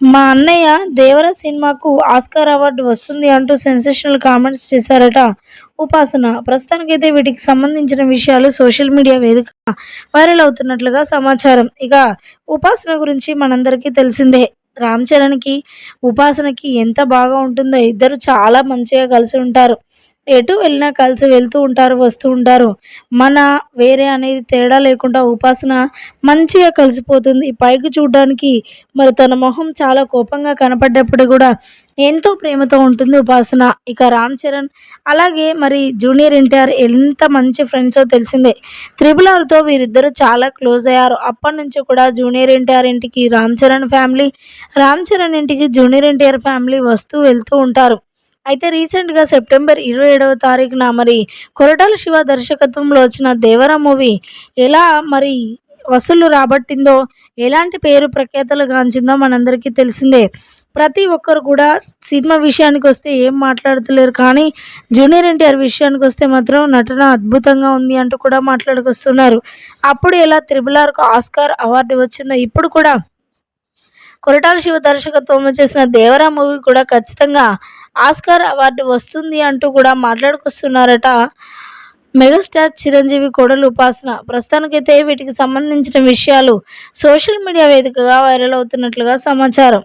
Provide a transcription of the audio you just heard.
మా అన్నయ్య 'దేవర' సినిమాకు ఆస్కార్ అవార్డు వస్తుంది అంటూ సెన్సేషనల్ కామెంట్స్ చేశారట ఉపాసన. ప్రస్తుతానికైతే వీటికి సంబంధించిన విషయాలు సోషల్ మీడియా వేదికగా వైరల్ అవుతున్నట్లుగా సమాచారం. ఇక ఉపాసన గురించి మనందరికీ తెలిసిందే. రామ్ చరణ్‌కి, ఉపాసనకి ఎంత బాగా ఉంటుందో. ఇద్దరు చాలా మంచిగా కలిసి ఉంటారు. ఎటు వెళ్ళినా కలిసి వెళ్తూ ఉంటారు, వస్తూ ఉంటారు. మన, వేరే అనేది తేడా లేకుండా ఉపాసన మంచిగా కలిసిపోతుంది. పైకి చూడ్డానికి మరి తన మొహం చాలా కోపంగా కనపడ్డప్పుడు గూడా ఎంతో ప్రేమతో ఉంటుంది ఉపాసన. ఇక రామ్ చరణ్, అలాగే మరి జూనియర్ ఎన్టీఆర్ ఎంత మంచి ఫ్రెండ్సో తెలిసిందే. 'త్రిబుల్ ఆర్'తో వీరిద్దరూ చాలా క్లోజ్ అయ్యారు. అప్పటినుంచి కూడా జూనియర్ ఎన్టీఆర్ ఇంటికి రామ్ చరణ్ ఫ్యామిలీ, రామ్ చరణ్ ఇంటికి జూనియర్ ఎన్టీఆర్ ఫ్యామిలీ వస్తూ వెళ్తూ ఉంటారు. అయితే రీసెంట్‌గా సెప్టెంబర్ 27వ తారీఖున మరి కొరటాల శివ దర్శకత్వంలో వచ్చిన 'దేవర' మూవీ ఎలా మరి వసూళ్లు రాబట్టిందో, ఎలాంటి పేరు ప్రఖ్యాతలు గాంచిందో మనందరికీ తెలిసిందే. ప్రతి ఒక్కరు కూడా సినిమా విషయానికొస్తే ఏం మాట్లాడతలేరు. కానీ జూనియర్ ఎన్టీఆర్ విషయానికొస్తే మాత్రం నటన అద్భుతంగా ఉంది అంటూ కూడా మాట్లాడుకొస్తున్నారు. అప్పుడు ఎలా 'త్రిబుల్ ఆర్'కు ఆస్కార్ అవార్డు వచ్చిందో, ఇప్పుడు కూడా కొరటాల శివ దర్శకత్వంలో చేసిన 'దేవర' మూవీ కూడా ఖచ్చితంగా ఆస్కార్ అవార్డు వస్తుంది అంటూ కూడా మాట్లాడుకొస్తున్నారట మెగాస్టార్ చిరంజీవి కోడలు ఉపాసన. ప్రస్తుతానికైతే వీటికి సంబంధించిన విషయాలు సోషల్ మీడియా వేదికగా వైరల్ అవుతున్నట్లుగా సమాచారం.